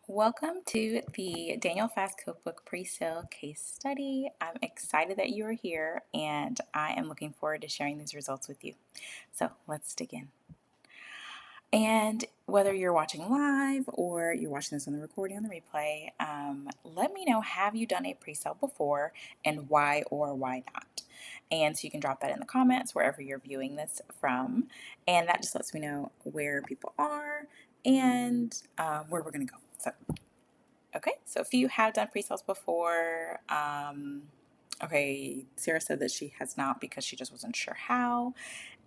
Welcome to the Daniel Fast Cookbook Pre-Sale Case Study. I'm excited that you are here and I am looking forward to sharing these results with you. So let's dig in. And whether you're watching live or you're watching this on the recording on the replay, let me know, have you done a pre-sale before and why or why not? And so you can drop that in the comments wherever you're viewing this from. And that just lets me know where people are and where we're going to go. Okay, so if you have done pre-sales before, okay, Sarah said that she has not because she just wasn't sure how.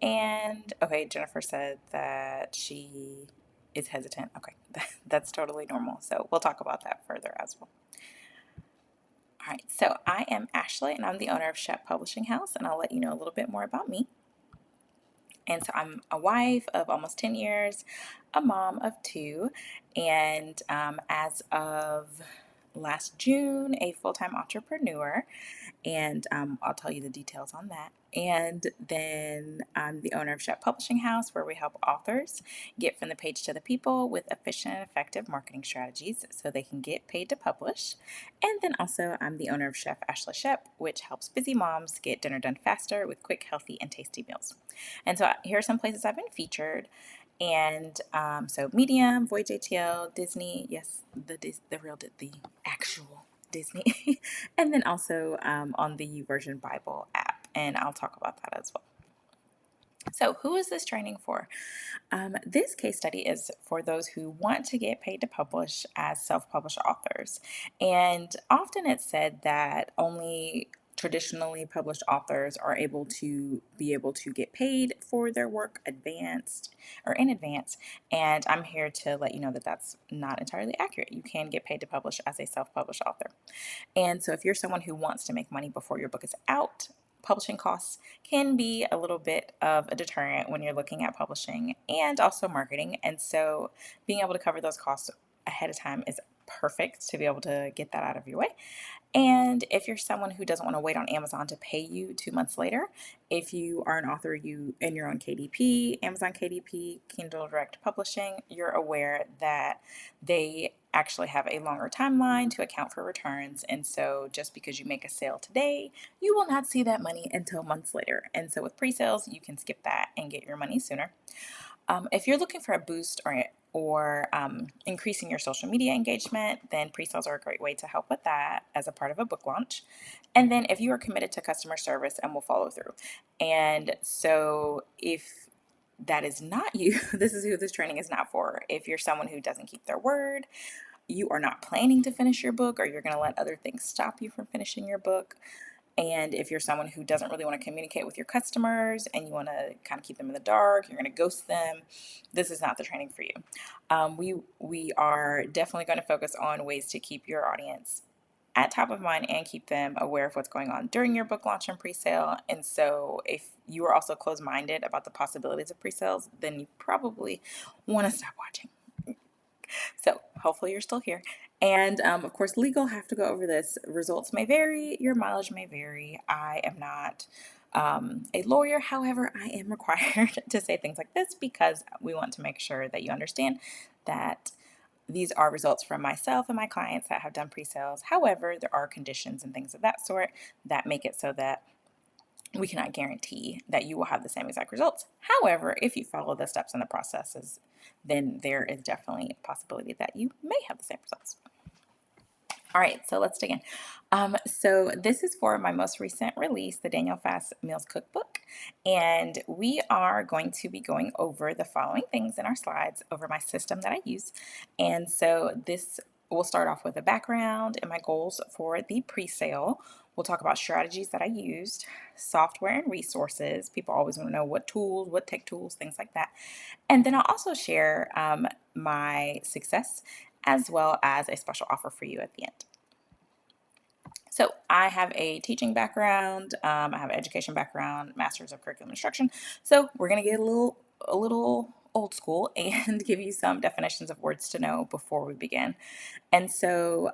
And okay, Jennifer said that she is hesitant. Okay, that's totally normal. So we'll talk about that further as well. All right, so I am Ashley and I'm the owner of Shep Publishing House, and I'll let you know a little bit more about me. And so I'm a wife of almost 10 years, a mom of two, and as of last June, a full-time entrepreneur, and I'll tell you the details on that. And then I'm the owner of Shep Publishing House, where we help authors get from the page to the people with efficient and effective marketing strategies so they can get paid to publish. And then also I'm the owner of Chef Ashley Shep, which helps busy moms get dinner done faster with quick, healthy, and tasty meals. And so here are some places I've been featured. And so Medium, Voyage ATL, Disney, yes, the actual Disney, and then also on the YouVersion Bible app, and I'll talk about that as well. So who is this training for? This case study is for those who want to get paid to publish as self-published authors. And often it's said that only traditionally published authors are able to get paid for their work in advance. And I'm here to let you know that that's not entirely accurate. You can get paid to publish as a self-published author. And so if you're someone who wants to make money before your book is out, publishing costs can be a little bit of a deterrent when you're looking at publishing and also marketing. And so being able to cover those costs ahead of time is perfect to be able to get that out of your way. And if you're someone who doesn't want to wait on Amazon to pay you 2 months later, if you are an author and you're on KDP, Amazon KDP, Kindle Direct Publishing, you're aware that they actually have a longer timeline to account for returns. And so just because you make a sale today, you will not see that money until months later. And so with pre-sales, you can skip that and get your money sooner. If you're looking for a boost or increasing your social media engagement, then pre-sales are a great way to help with that as a part of a book launch. And then if you are committed to customer service and will follow through. And so if that is not you, this is who this training is not for. If you're someone who doesn't keep their word, you are not planning to finish your book, or you're going to let other things stop you from finishing your book, and if you're someone who doesn't really want to communicate with your customers and you want to kind of keep them in the dark, you're going to ghost them, this is not the training for you. We are definitely going to focus on ways to keep your audience at top of mind and keep them aware of what's going on during your book launch and pre-sale. And so if you are also closed-minded about the possibilities of pre-sales, then you probably want to stop watching. So hopefully you're still here. And of course, legal have to go over this. Results may vary, your mileage may vary. I am not a lawyer. However, I am required to say things like this because we want to make sure that you understand that these are results from myself and my clients that have done pre-sales. However, there are conditions and things of that sort that make it so that we cannot guarantee that you will have the same exact results. However, if you follow the steps and the processes, then there is definitely a possibility that you may have the same results. All right, so let's dig in. So this is for my most recent release, the Daniel Fast Meals Cookbook, and we are going to be going over the following things in our slides over my system that I use. And so this will start off with a background and my goals for the pre-sale. We'll talk about strategies that I used, software and resources. People always want to know what tools, what tech tools, things like that. And then I'll also share my success as well as a special offer for you at the end. So I have a teaching background, I have an education background, master's of curriculum instruction. So we're going to get a little old school and give you some definitions of words to know before we begin. And so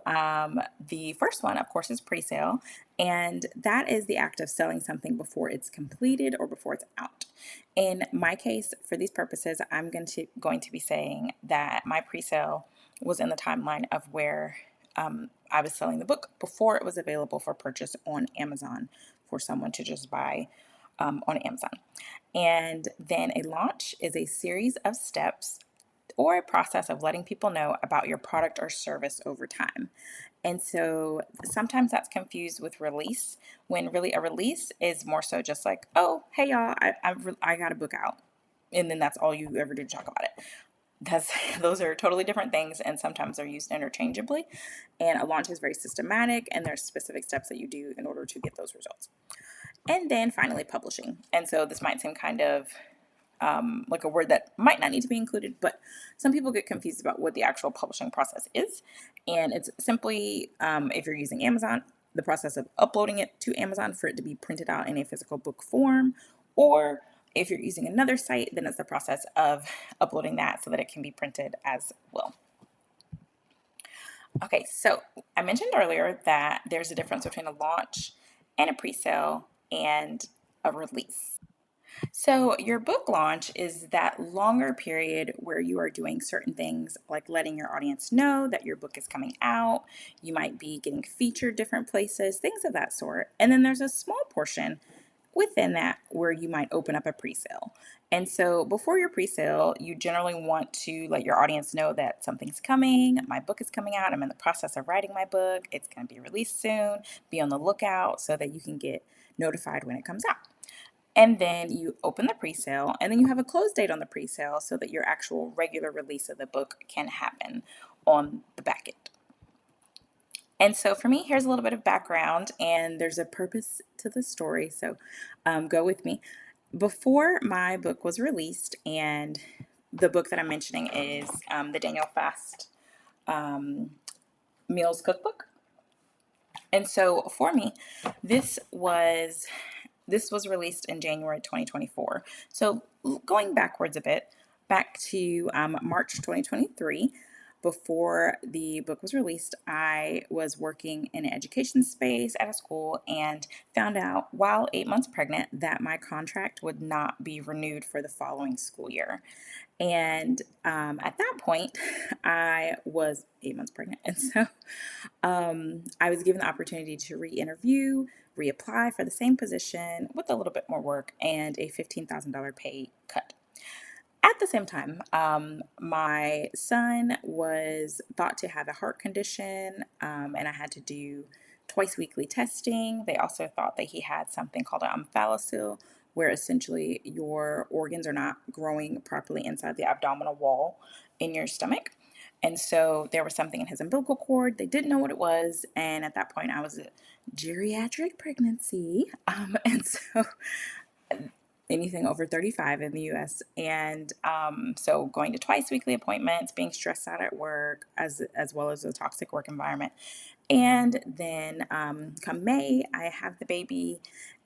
the first one, of course, is pre-sale, and that is the act of selling something before it's completed or before it's out. In my case, for these purposes, I'm going to be saying that my pre-sale was in the timeline of where I was selling the book before it was available for purchase on Amazon for someone to just buy on Amazon. And then a launch is a series of steps or a process of letting people know about your product or service over time. And so sometimes that's confused with release, when really a release is more so just like, oh, hey y'all, I got a book out. And then that's all you ever do to talk about it. That's, those are totally different things, and sometimes they're used interchangeably. And a launch is very systematic, and there's specific steps that you do in order to get those results. And then finally, publishing. And so this might seem kind of like a word that might not need to be included, but some people get confused about what the actual publishing process is. And it's simply, if you're using Amazon, the process of uploading it to Amazon for it to be printed out in a physical book form. Or if you're using another site, then it's the process of uploading that so that it can be printed as well. Okay, so I mentioned earlier that there's a difference between a launch and a pre-sale and a release. So, your book launch is that longer period where you are doing certain things like letting your audience know that your book is coming out. You might be getting featured different places, things of that sort. And then there's a small portion within that where you might open up a pre-sale. And so before your pre-sale, you generally want to let your audience know that something's coming, my book is coming out, I'm in the process of writing my book, it's going to be released soon, be on the lookout so that you can get notified when it comes out. And then you open the pre-sale, and then you have a close date on the pre-sale so that your actual regular release of the book can happen on the back end. And so for me, here's a little bit of background, and there's a purpose to the story, so go with me. Before my book was released, and the book that I'm mentioning is the Daniel Fast Meals Cookbook. And so for me, this was released in January 2024. So going backwards a bit, back to March 2023, before the book was released, I was working in an education space at a school and found out while 8 months pregnant that my contract would not be renewed for the following school year. And at that point, I was 8 months pregnant. And so I was given the opportunity to re-interview, reapply for the same position with a little bit more work and a $15,000 pay cut. At the same time, my son was thought to have a heart condition, and I had to do twice weekly testing. They also thought that he had something called an omphalocele, where essentially your organs are not growing properly inside the abdominal wall in your stomach. And so there was something in his umbilical cord. They didn't know what it was. And at that point, I was a geriatric pregnancy. And so anything over 35 in the US. And so going to twice weekly appointments, being stressed out at work, as well as a toxic work environment. And then come May, I have the baby.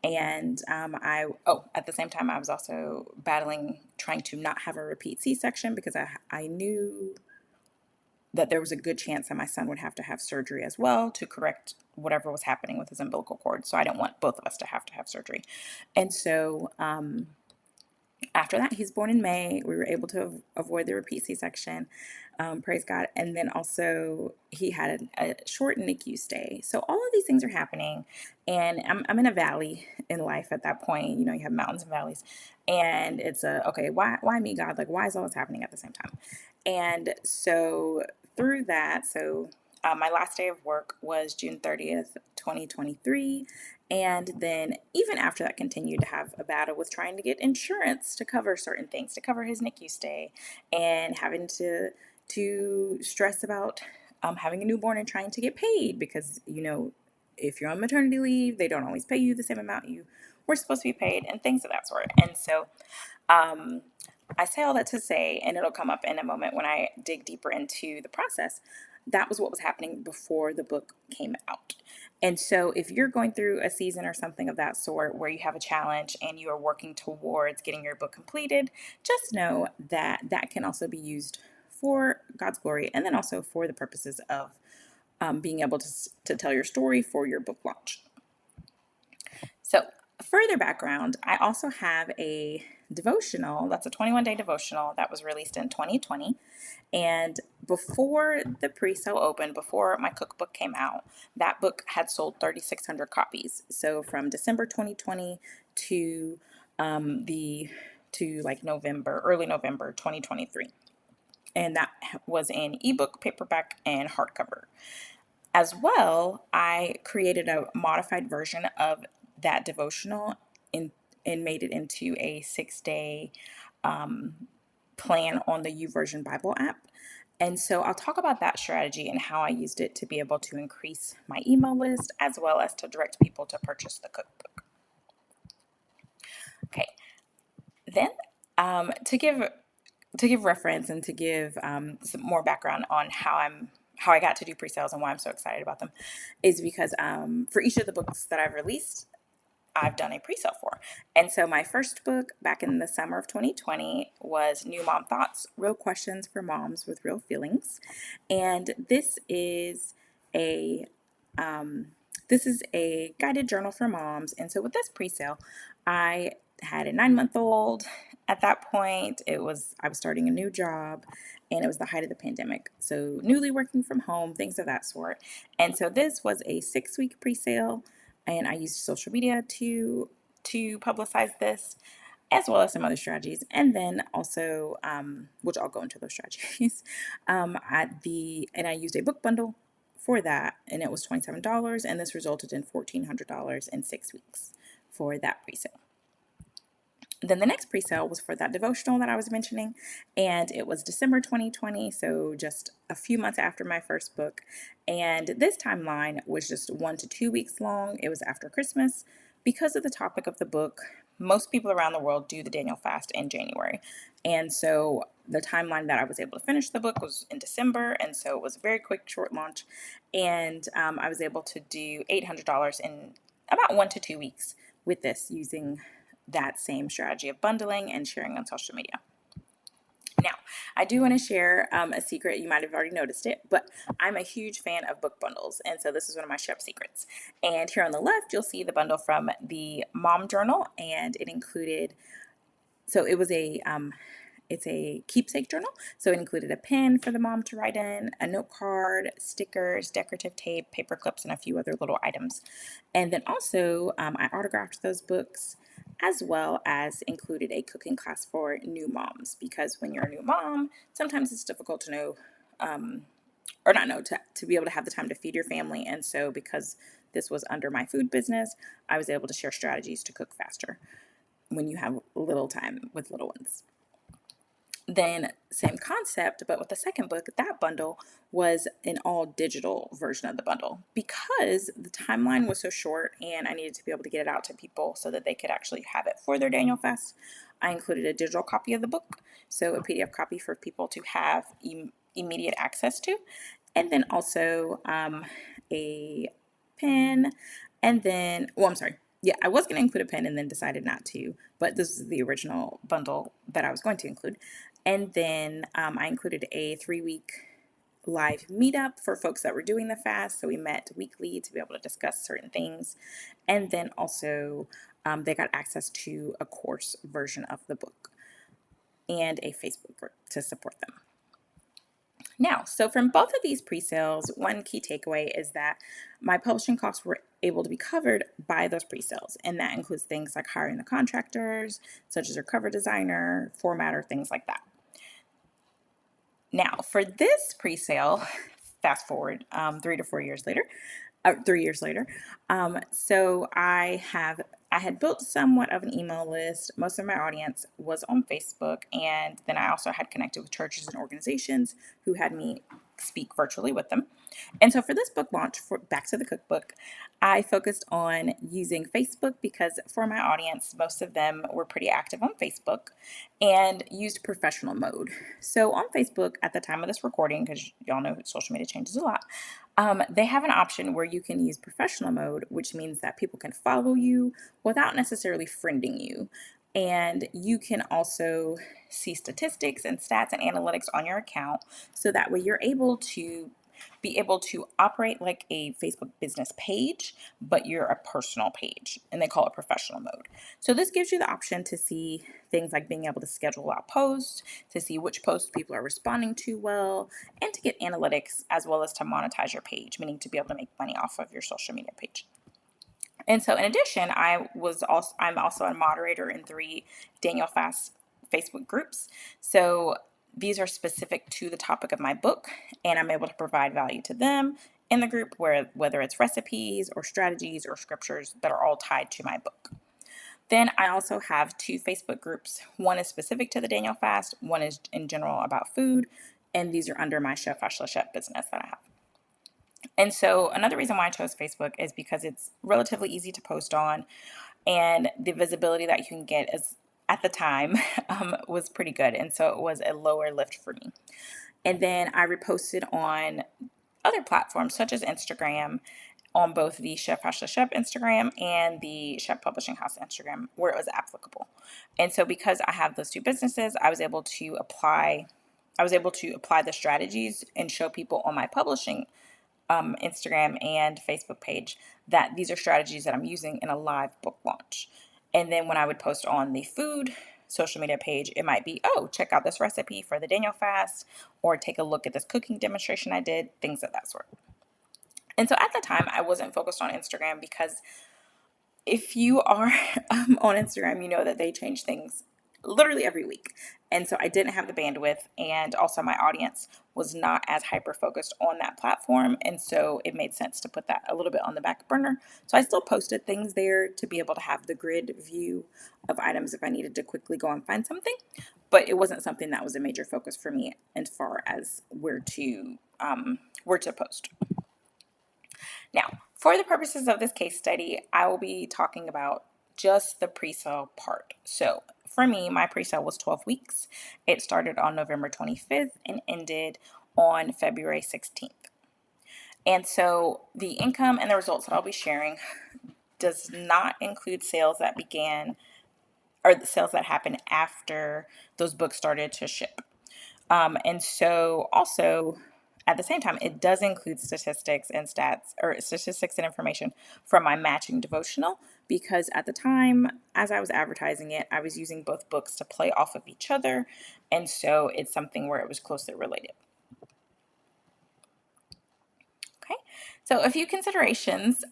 And at the same time, I was also battling trying to not have a repeat C-section because I knew that there was a good chance that my son would have to have surgery as well to correct whatever was happening with his umbilical cord. So I don't want both of us to have surgery. And so after that, he's born in May. We were able to avoid the repeat C-section, praise God. And then also he had a short NICU stay. So all of these things are happening, and I'm in a valley in life at that point. You know, you have mountains and valleys, and it's okay, why me, God? Like, why is all this happening at the same time? And so through that, my last day of work was June 30th, 2023. And then even after that, continued to have a battle with trying to get insurance to cover certain things, to cover his NICU stay, and having to stress about having a newborn and trying to get paid because, you know, if you're on maternity leave, they don't always pay you the same amount you were supposed to be paid and things of that sort. And so I say all that to say, and it'll come up in a moment when I dig deeper into the process, that was what was happening before the book came out. And so if you're going through a season or something of that sort where you have a challenge and you are working towards getting your book completed, just know that that can also be used for God's glory and then also for the purposes of being able to tell your story for your book launch. So Further background, I also have a devotional that's a 21-day devotional that was released in 2020. And before the pre-sale opened, before my cookbook came out, that book had sold 3,600 copies. So from December 2020 to the to like November, early November 2023. And that was in ebook, paperback, and hardcover. As well, I created a modified version of that devotional in, and made it into a 6-day plan on the YouVersion Bible app. And so I'll talk about that strategy and how I used it to be able to increase my email list as well as to direct people to purchase the cookbook. Okay, then to give reference and to give some more background on how I got to do pre-sales and why I'm so excited about them is because for each of the books that I've released, I've done a pre-sale for. And so my first book back in the summer of 2020 was New Mom Thoughts, Real Questions for Moms with Real Feelings. And a this is a guided journal for moms. And so with this pre-sale, I had a 9-month-old at that point. I was starting a new job and it was the height of the pandemic. So newly working from home, things of that sort. And so this was a 6-week pre-sale and I used social media to publicize this, as well as some other strategies, and then also, which I'll go into those strategies. And I used a book bundle for that, and it was $27, and this resulted in $1,400 in 6 weeks for that pre-sale. Then the next pre-sale was for that devotional that I was mentioning, and it was December 2020, so just a few months after my first book. And this timeline was just 1 to 2 weeks long. It was after Christmas. Because of the topic of the book, most people around the world do the Daniel fast in January. And so the timeline that I was able to finish the book was in December, and so it was a very quick, short launch. And I was able to do $800 in about 1 to 2 weeks with this using that same strategy of bundling and sharing on social media. Now, I do want to share a secret. You might have already noticed it, but I'm a huge fan of book bundles. And so this is one of my chef secrets. And here on the left, you'll see the bundle from the Mom Journal. And it included, so it was it's a keepsake journal. So it included a pen for the mom to write in, a note card, stickers, decorative tape, paper clips, and a few other little items. And then also I autographed those books as well as included a cooking class for new moms because when you're a new mom, sometimes it's difficult to know or not know to be able to have the time to feed your family. And so because this was under my food business, I was able to share strategies to cook faster when you have little time with little ones. Then same concept, but with the second book, that bundle was an all digital version of the bundle because the timeline was so short and I needed to be able to get it out to people so that they could actually have it for their Daniel Fest. I included a digital copy of the book, so a PDF copy for people to have immediate access to, and then also a pen, and then, well, I'm sorry. Yeah, I was going to include a pen and then decided not to, but this is the original bundle that I was going to include. And then I included a 3-week live meetup for folks that were doing the fast. So we met weekly to be able to discuss certain things. And then also they got access to a course version of the book and a Facebook group to support them. Now, so from both of these pre-sales, one key takeaway is that my publishing costs were able to be covered by those pre-sales. And that includes things like hiring the contractors, such as your cover designer, formatter, things like that. Now, for this pre-sale, fast forward 3 years later. So I had built somewhat of an email list. Most of my audience was on Facebook, and then I also had connected with churches and organizations who had me speak virtually with them. And so for this book launch, for Back to the Cookbook, I focused on using Facebook because for my audience, most of them were pretty active on Facebook and used professional mode. So on Facebook at the time of this recording, because y'all know social media changes a lot, they have an option where you can use professional mode, which means that people can follow you without necessarily friending you. And you can also see statistics and stats and analytics on your account. So that way you're able to be able to operate like a Facebook business page, but you're a personal page, and they call it professional mode. So this gives you the option to see things like being able to schedule out posts, to see which posts people are responding to well, and to get analytics as well as to monetize your page, meaning to be able to make money off of your social media page. And so in addition, I'm also a moderator in 3 Daniel Fast Facebook groups. So these are specific to the topic of my book, and I'm able to provide value to them in the group, whether it's recipes or strategies or scriptures that are all tied to my book. Then I also have 2 Facebook groups. One is specific to the Daniel Fast, one is in general about food, and these are under my Chef Ashla Chef business that I have. And so another reason why I chose Facebook is because it's relatively easy to post on, and the visibility that you can get is at the time was pretty good. And so it was a lower lift for me. And then I reposted on other platforms such as Instagram, on both the Chef Ashla Chef Instagram and the Chef Publishing House Instagram, where it was applicable. And so because I have those 2 businesses, I was able to apply the strategies and show people on my publishing Instagram and Facebook page that these are strategies that I'm using in a live book launch. And then when I would post on the food social media page, it might be, oh, check out this recipe for the Daniel Fast, or take a look at this cooking demonstration I did, things of that sort. And so at the time, I wasn't focused on Instagram because if you are on Instagram, you know that they change things literally every week. And so I didn't have the bandwidth, and also my audience was not as hyper focused on that platform. And so it made sense to put that a little bit on the back burner. So I still posted things there to be able to have the grid view of items if I needed to quickly go and find something. But it wasn't something that was a major focus for me as far as where to post. Now, for the purposes of this case study, I will be talking about just the pre-sale part. So for me, my pre-sale was 12 weeks. It started on November 25th and ended on February 16th. And so the income and the results that I'll be sharing does not include sales that began or the sales that happened after those books started to ship. And so also at the same time, it does include statistics and information from my matching devotional, because at the time, as I was advertising it, I was using both books to play off of each other. And so it's something where it was closely related. Okay, so a few considerations.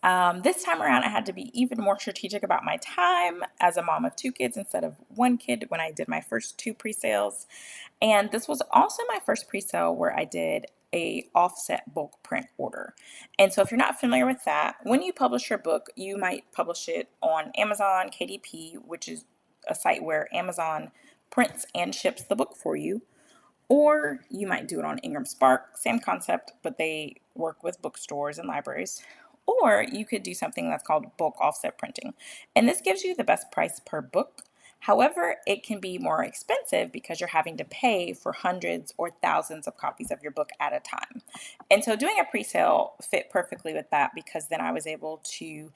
This time around, I had to be even more strategic about my time as a mom of 2 kids instead of 1 kid when I did my first 2 pre-sales. And this was also my first pre-sale where I did a offset bulk print order. And so if you're not familiar with that, when you publish your book, you might publish it on Amazon KDP, which is a site where Amazon prints and ships the book for you. Or you might do it on Ingram Spark, same concept, but they work with bookstores and libraries. Or you could do something that's called bulk offset printing. And this gives you the best price per book. However, it can be more expensive because you're having to pay for hundreds or thousands of copies of your book at a time. And so doing a pre-sale fit perfectly with that, because then I was able to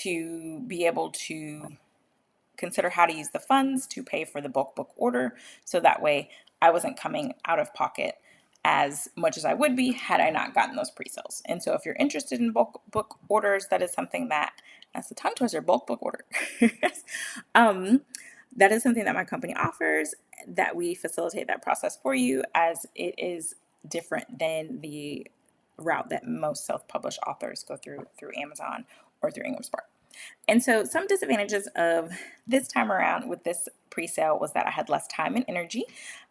be able to consider how to use the funds to pay for the bulk book order. So that way I wasn't coming out of pocket as much as I would be had I not gotten those pre-sales. And so if you're interested in bulk book orders, that is something that's the tongue twister, bulk book order. That is something that my company offers, that we facilitate that process for you, as it is different than the route that most self-published authors go through Amazon or through Ingram Spark. And so some disadvantages of this time around with this pre-sale was that I had less time and energy.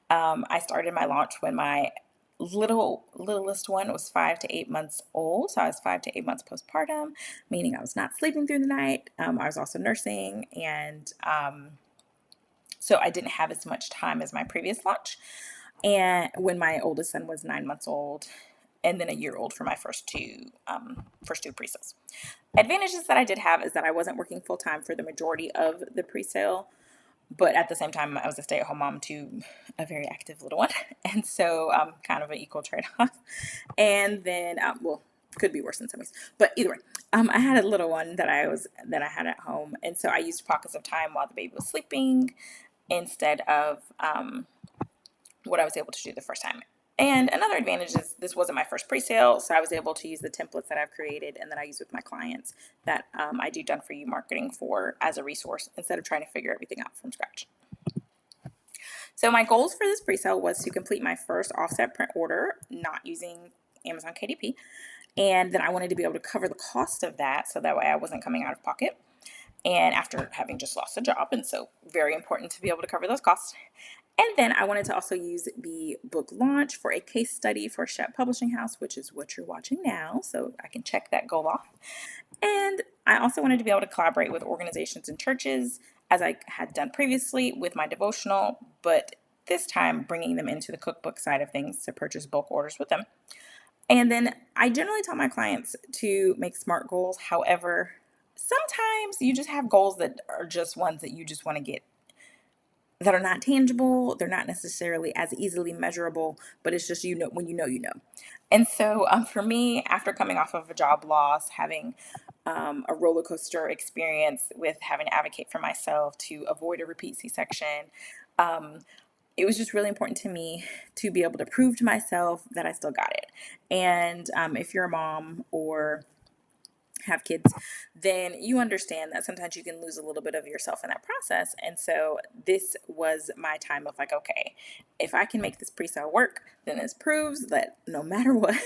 I started my launch when my littlest one was 5 to 8 months old. So I was 5 to 8 months postpartum, meaning I was not sleeping through the night. I was also nursing, and so I didn't have as much time as my previous launch. And when my oldest son was 9 months old, and then a year old for my first two pre-sales. Advantages that I did have is that I wasn't working full time for the majority of the pre-sale, but at the same time, I was a stay-at-home mom to a very active little one, and so kind of an equal trade-off. And then, well, could be worse in some ways, but either way, I had a little one that I had at home, and so I used pockets of time while the baby was sleeping instead of what I was able to do the first time. And another advantage is this wasn't my first pre-sale, so I was able to use the templates that I've created and that I use with my clients that I do done for you marketing for as a resource instead of trying to figure everything out from scratch. So my goals for this pre-sale was to complete my first offset print order, not using Amazon KDP. And then I wanted to be able to cover the cost of that so that way I wasn't coming out of pocket. And after having just lost a job, and so very important to be able to cover those costs. And then I wanted to also use the book launch for a case study for Shep Publishing House, which is what you're watching now. So I can check that goal off. And I also wanted to be able to collaborate with organizations and churches as I had done previously with my devotional, but this time bringing them into the cookbook side of things to purchase bulk orders with them. And then I generally tell my clients to make SMART goals. However, sometimes you just have goals that are just ones that you just want to get that are not tangible. They're not necessarily as easily measurable, but it's just, when you know, you know. And so for me, after coming off of a job loss, having a roller coaster experience with having to advocate for myself to avoid a repeat C-section, it was just really important to me to be able to prove to myself that I still got it. And if you're a mom or have kids, then you understand that sometimes you can lose a little bit of yourself in that process. And so this was my time of like, okay, if I can make this pre-sale work, then this proves that no matter what,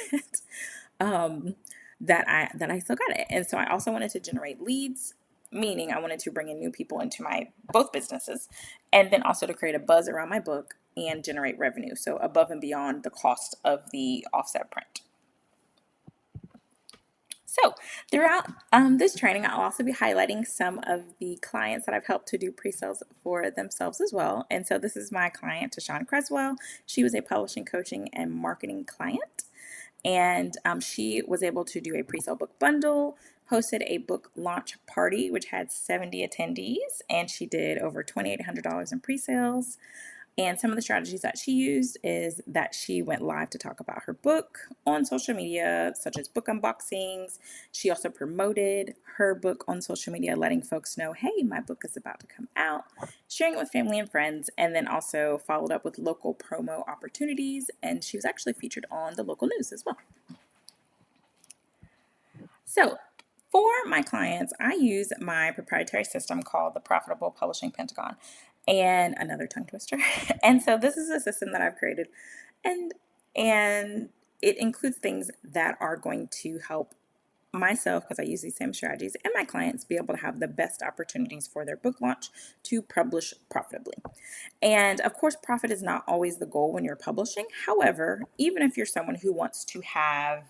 um, that I still got it. And so I also wanted to generate leads, meaning I wanted to bring in new people into my both businesses, and then also to create a buzz around my book and generate revenue. So above and beyond the cost of the offset print. So throughout this training, I'll also be highlighting some of the clients that I've helped to do pre-sales for themselves as well. And so this is my client, Tashawn Creswell. She was a publishing, coaching, and marketing client. And she was able to do a pre-sale book bundle, hosted a book launch party, which had 70 attendees, and she did over $2,800 in pre-sales. And some of the strategies that she used is that she went live to talk about her book on social media, such as book unboxings. She also promoted her book on social media, letting folks know, hey, my book is about to come out, sharing it with family and friends, and then also followed up with local promo opportunities. And she was actually featured on the local news as well. So for my clients, I use my proprietary system called the Profitable Publishing Pentagon, and another tongue twister. And so this is a system that I've created, and and it includes things that are going to help myself, because I use these same strategies, and my clients be able to have the best opportunities for their book launch to publish profitably. And of course, profit is not always the goal when you're publishing. However, even if you're someone who wants to have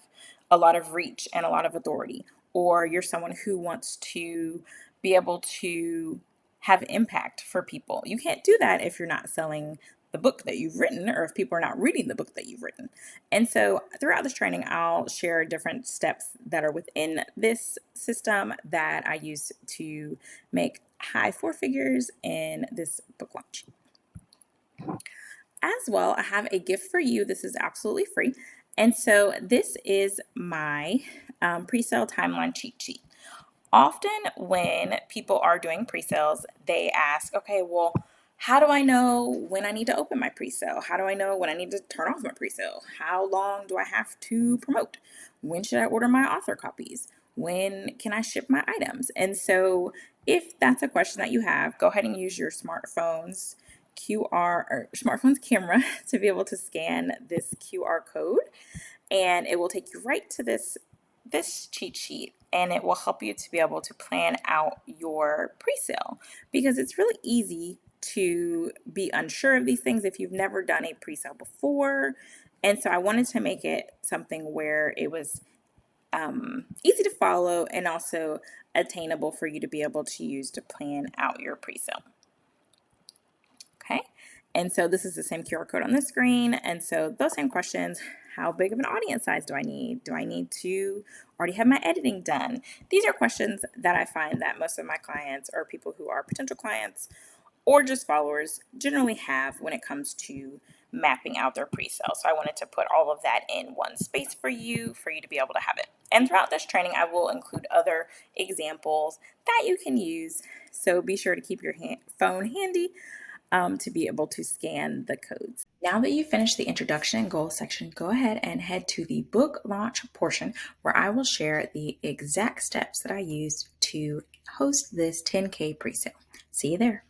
a lot of reach and a lot of authority, or you're someone who wants to be able to have impact for people, you can't do that if you're not selling the book that you've written, or if people are not reading the book that you've written. And so throughout this training, I'll share different steps that are within this system that I use to make high four figures in this book launch. As well, I have a gift for you. This is absolutely free. And so this is my pre-sale timeline cheat sheet. Often when people are doing pre-sales, they ask, okay, well, how do I know when I need to open my pre-sale? How do I know when I need to turn off my pre-sale? How long do I have to promote? When should I order my author copies? When can I ship my items? And so if that's a question that you have, go ahead and use your smartphone's QR or smartphone's camera to be able to scan this QR code, and it will take you right to this cheat sheet, and it will help you to be able to plan out your pre-sale, because it's really easy to be unsure of these things if you've never done a pre-sale before. And so I wanted to make it something where it was easy to follow and also attainable for you to be able to use to plan out your pre-sale. Okay, and so this is the same QR code on the screen. And so those same questions: how big of an audience size do I need? Do I need to already have my editing done? These are questions that I find that most of my clients, or people who are potential clients or just followers, generally have when it comes to mapping out their pre-sale. So I wanted to put all of that in one space for you to be able to have it. And throughout this training, I will include other examples that you can use. So be sure to keep your phone handy. to be able to scan the codes. Now that you've finished the introduction and goals section, go ahead and head to the book launch portion where I will share the exact steps that I used to host this 10K presale. See you there.